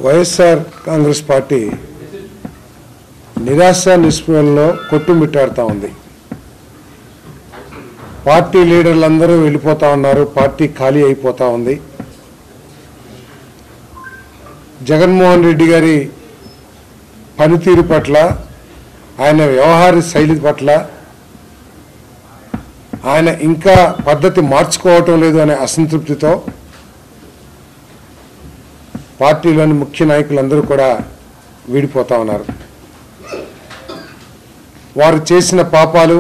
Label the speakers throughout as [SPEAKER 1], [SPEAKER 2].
[SPEAKER 1] YSR Congress party నిరాశ నిస్పృహల్లో కొట్టుమిట్టాడుతూ ఉంది. Party లీడర్లందరూ వెళ్ళిపోతూ ఉన్నారు. పార్టీ ఖాళీ అయిపోతూ ఉంది. జగన్మోహన్ రెడ్డి గారి పనితీరు పట్ల, ఆయన వ్యవహార శైలి పట్ల, ఆయన ఇంకా పద్ధతి మార్చుకోవటం లేదు అనే అసంతృప్తితో పార్టీలోని ముఖ్య నాయకులందరూ కూడా వీడిపోతూ ఉన్నారు. వారు చేసిన పాపాలు,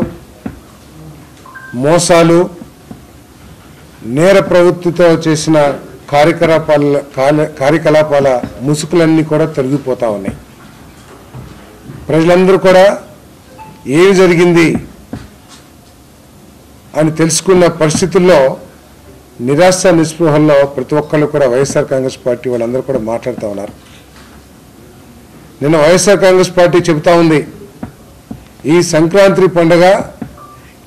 [SPEAKER 1] మోసాలు, నేర ప్రవృత్తితో చేసిన కార్యకలాపాల ముసుగులన్నీ కూడా తొలగిపోతూ ఉన్నాయి. ప్రజలందరూ కూడా ఏమి జరిగింది అని తెలుసుకున్న పరిస్థితుల్లో నిరాశ నిస్పృహల్లో ప్రతి ఒక్కళ్ళు కూడా వైఎస్ఆర్ కాంగ్రెస్ పార్టీ వాళ్ళందరూ కూడా మాట్లాడుతూ ఉన్నారు. నిన్న వైఎస్ఆర్ కాంగ్రెస్ పార్టీ చెబుతా ఉంది, ఈ సంక్రాంతి పండుగ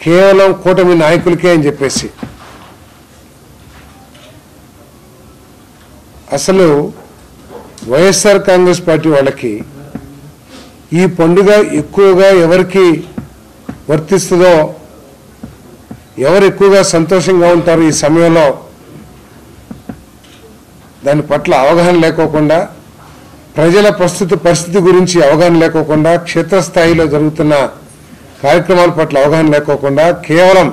[SPEAKER 1] కేవలం కూటమి నాయకులకే అని చెప్పేసి. అసలు వైఎస్ఆర్ కాంగ్రెస్ పార్టీ వాళ్ళకి ఈ పండుగ ఎక్కువగా ఎవరికి వర్తిస్తుందో, ఎవరు ఎక్కువగా సంతోషంగా ఉంటారు ఈ సమయంలో, దాని పట్ల అవగాహన లేకోకుండా, ప్రజల ప్రస్తుత పరిస్థితి గురించి అవగాహన లేకోకుండా, క్షేత్రస్థాయిలో జరుగుతున్న కార్యక్రమాల పట్ల అవగాహన లేకోకుండా కేవలం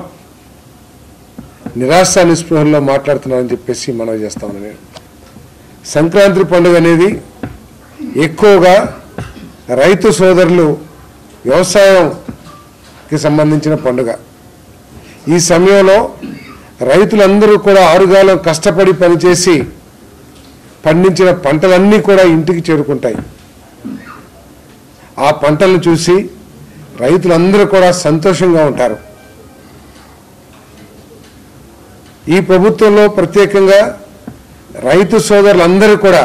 [SPEAKER 1] నిరాశ నిస్పృహల్లో మాట్లాడుతున్నారని చెప్పేసి మనం చేస్తా ఉన్నాను. నేను సంక్రాంతి పండుగ అనేది ఎక్కువగా రైతు సోదరులు, వ్యవసాయంకి సంబంధించిన పండుగ. ఈ సమయంలో రైతులందరూ కూడా ఆరుగాలం కష్టపడి పనిచేసి పండించిన పంటలన్నీ కూడా ఇంటికి చేరుకుంటాయి. ఆ పంటలను చూసి రైతులందరూ కూడా సంతోషంగా ఉంటారు. ఈ ప్రభుత్వంలో ప్రత్యేకంగా రైతు సోదరులందరూ కూడా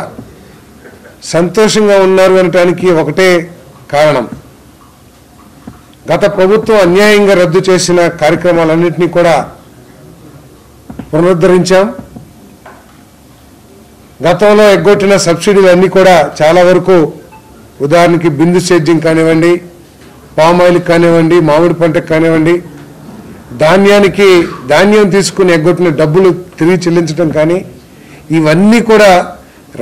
[SPEAKER 1] సంతోషంగా ఉన్నారు అనటానికి ఒకటే కారణం, గత ప్రభుత్వం అన్యాయంగా రద్దు చేసిన కార్యక్రమాలన్నింటినీ కూడా పునరుద్ధరించాం. గతంలో ఎగ్గొట్టిన సబ్సిడీలన్నీ కూడా చాలా వరకు, ఉదాహరణకి బిందు సేద్యం కానివ్వండి, పామాయిల్ కానివ్వండి, మామిడి పంటకు కానివ్వండి, ధాన్యం తీసుకుని ఎగ్గొట్టిన డబ్బులు తిరిగి చెల్లించడం కానీ, ఇవన్నీ కూడా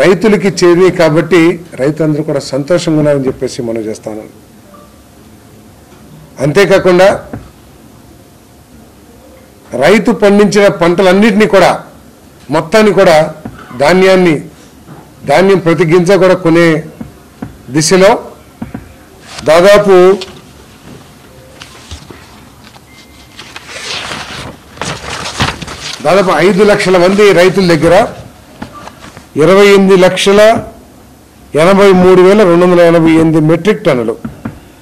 [SPEAKER 1] రైతులకి చేరి కాబట్టి రైతులందరూ కూడా సంతోషంగా ఉన్నారని చెప్పేసి మనం చేస్తాను. అంతేకాకుండా రైతు పండించిన పంటలన్నింటినీ కూడా, మొత్తాన్ని కూడా, ధాన్యం ప్రతి గింజ కూడా కొనే దిశలో దాదాపు 5 లక్షల మంది రైతుల దగ్గర 28,83,288 మెట్రిక్ టన్నులు,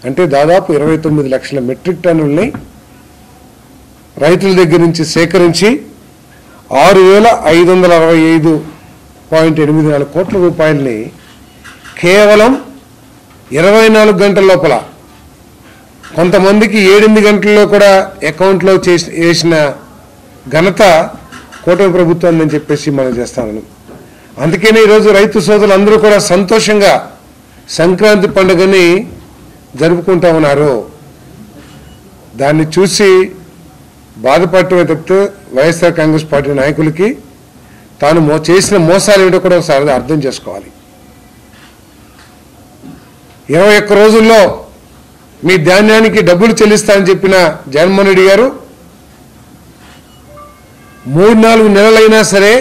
[SPEAKER 1] అంటే దాదాపు 29 లక్షల మెట్రిక్ టన్నుల్ని రైతుల దగ్గర నుంచి సేకరించి 6,565.84 కోట్ల రూపాయలని కేవలం 24 గంటల లోపల, కొంతమందికి 7-8 గంటల్లో కూడా అకౌంట్లో వేసిన ఘనత కూటమి ప్రభుత్వం అని చెప్పేసి మనం చేస్తామని. అందుకనే ఈరోజు రైతు సోదరులు అందరూ కూడా సంతోషంగా సంక్రాంతి పండుగని జరుపుకుంటా ఉన్నారు. దాన్ని చూసి బాధపడటమే తప్పితే వైఎస్ఆర్ కాంగ్రెస్ పార్టీ నాయకులకి తాను చేసిన మోసాలు ఏమిటో కూడా ఒకసారి అర్థం చేసుకోవాలి. 21 రోజుల్లో మీ ధాన్యానికి డబ్బులు చెల్లిస్తానని చెప్పిన జగన్మోహన్ రెడ్డి గారు 3-4 నెలలైనా సరే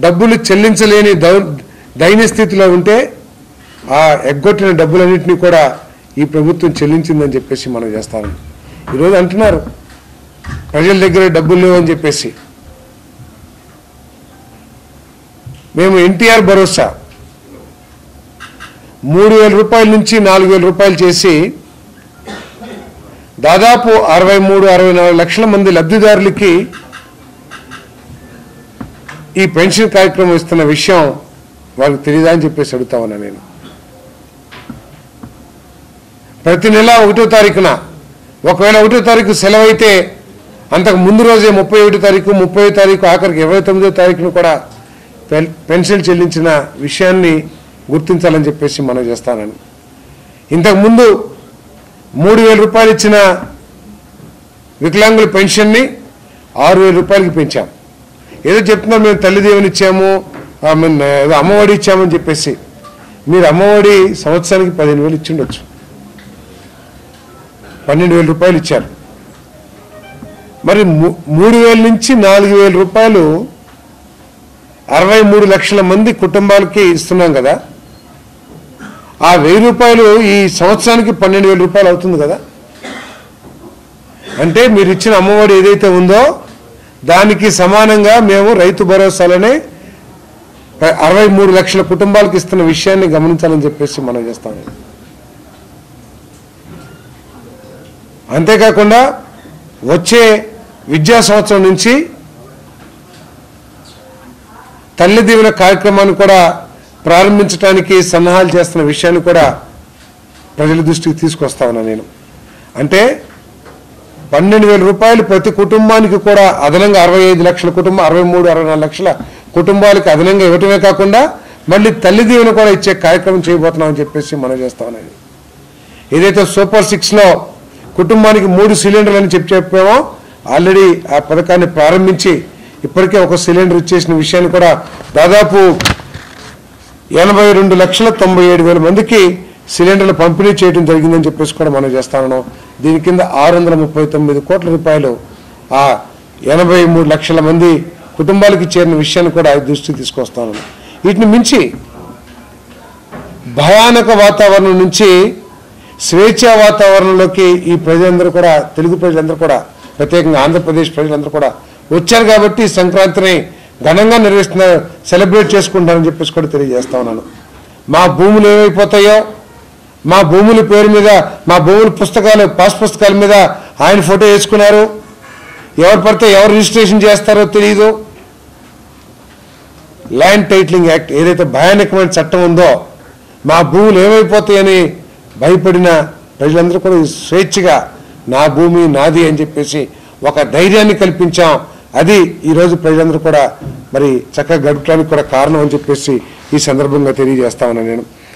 [SPEAKER 1] డబ్బులు చెల్లించలేని దైన్య స్థితిలో ఉంటే ఆ ఎగ్గొట్టిన డబ్బులన్నింటినీ కూడా ఈ ప్రభుత్వం చెల్లించిందని చెప్పేసి మనం చేస్తాము. ఈరోజు అంటున్నారు ప్రజల దగ్గర డబ్బులు లేవని చెప్పేసి. మేము ఎన్టీఆర్ భరోసా 3,000 రూపాయల నుంచి 4,000 రూపాయలు చేసి దాదాపు 63-64 లక్షల మంది లబ్ధిదారులకి ఈ పెన్షన్ కార్యక్రమం ఇస్తున్న విషయం వాళ్ళకి తెలియదా అని చెప్పేసి అడుగుతా ఉన్నా నేను. ప్రతి నెల 1వ తారీఖున, ఒకవేళ 1వ తారీఖు సెలవు అయితే అంతకు ముందు రోజే 31వ తారీఖు, 30వ తారీఖు, ఆఖరికి 29వ తారీఖును కూడా పెన్షన్ చెల్లించిన విషయాన్ని గుర్తించాలని చెప్పేసి మనం చేస్తానని. ఇంతకుముందు 3,000 రూపాయలు ఇచ్చిన వికలాంగుల పెన్షన్ని 6,000 రూపాయలకి పెంచాం. ఏదో చెప్తున్నాం మేము తల్లి దీవెన ఇచ్చాము, ఏదో అమ్మఒడి ఇచ్చామని చెప్పేసి. మీరు అమ్మఒడి సంవత్సరానికి 15,000 ఇచ్చిండొచ్చు, 12,000 రూపాయలు ఇచ్చారు. మరి 3,000 నుంచి 4,000 రూపాయలు 63 లక్షల మంది కుటుంబాలకి ఇస్తున్నాం కదా. ఆ 1,000 రూపాయలు ఈ సంవత్సరానికి 12,000 రూపాయలు అవుతుంది కదా. అంటే మీరు ఇచ్చిన అమ్మఒడి ఏదైతే ఉందో దానికి సమానంగా మేము రైతు భరోసాలోనే 63 లక్షల కుటుంబాలకు ఇస్తున్న విషయాన్ని గమనించాలని చెప్పేసి మనం చేస్తాము. అంతేకాకుండా వచ్చే విద్యా సంవత్సరం నుంచి తల్లి దీవెన కార్యక్రమాన్ని కూడా ప్రారంభించడానికి సన్నాహాలు చేస్తున్న విషయాన్ని కూడా ప్రజల దృష్టికి తీసుకొస్తా ఉన్నా నేను. అంటే 12,000 రూపాయలు ప్రతి కుటుంబానికి కూడా అదనంగా 65 లక్షల కుటుంబం 63-64 లక్షల కుటుంబాలకు అదనంగా ఇవ్వటమే కాకుండా మళ్ళీ తల్లి దీవెన కూడా ఇచ్చే కార్యక్రమం చేయబోతున్నామని చెప్పేసి మనం చేస్తా ఉన్నాను. ఏదైతే సూపర్ 6లో కుటుంబానికి 3 సిలిండర్లు అని చెప్పామో ఆల్రెడీ ఆ పథకాన్ని ప్రారంభించి ఇప్పటికే ఒక సిలిండర్ ఇచ్చేసిన విషయాన్ని కూడా దాదాపు 82,97,000 మందికి సిలిండర్లు పంపిణీ చేయడం జరిగిందని చెప్పేసి కూడా మనం చేస్తా ఉన్నాం. దీని కింద 639 కోట్ల రూపాయలు ఆ 83 లక్షల మంది కుటుంబాలకి చేరిన విషయాన్ని కూడా దృష్టికి తీసుకొస్తాను. వీటిని మించి భయానక వాతావరణం నుంచి స్వేచ్ఛా వాతావరణంలోకి ఈ ప్రజలందరూ కూడా, తెలుగు ప్రజలందరూ కూడా, ప్రత్యేకంగా ఆంధ్రప్రదేశ్ ప్రజలందరూ కూడా వచ్చారు కాబట్టి సంక్రాంతిని ఘనంగా సెలబ్రేట్ చేసుకుంటారని చెప్పేసి కూడా తెలియజేస్తా ఉన్నాను. మా భూములు ఏమైపోతాయో, మా భూముల పేరు మీద, మా భూముల పుస్తకాలు, పాస్ పుస్తకాల మీద ఆయన ఫోటో వేసుకున్నారు. ఎవరు పడితే ఎవరు రిజిస్ట్రేషన్ చేస్తారో తెలియదు. ల్యాండ్ టైటిలింగ్ యాక్ట్ ఏదైతే భయానకమైన చట్టం ఉందో, మా భూములు ఏమైపోతాయని భయపడిన ప్రజలందరూ కూడా స్వేచ్ఛగా నా భూమి నాది అని చెప్పేసి ఒక ధైర్యాన్ని కల్పించాం. అది ఈరోజు ప్రజలందరూ కూడా మరి చక్కగా గడపడానికి కూడా కారణం అని చెప్పేసి ఈ సందర్భంగా తెలియజేస్తా ఉన్నాను నేను.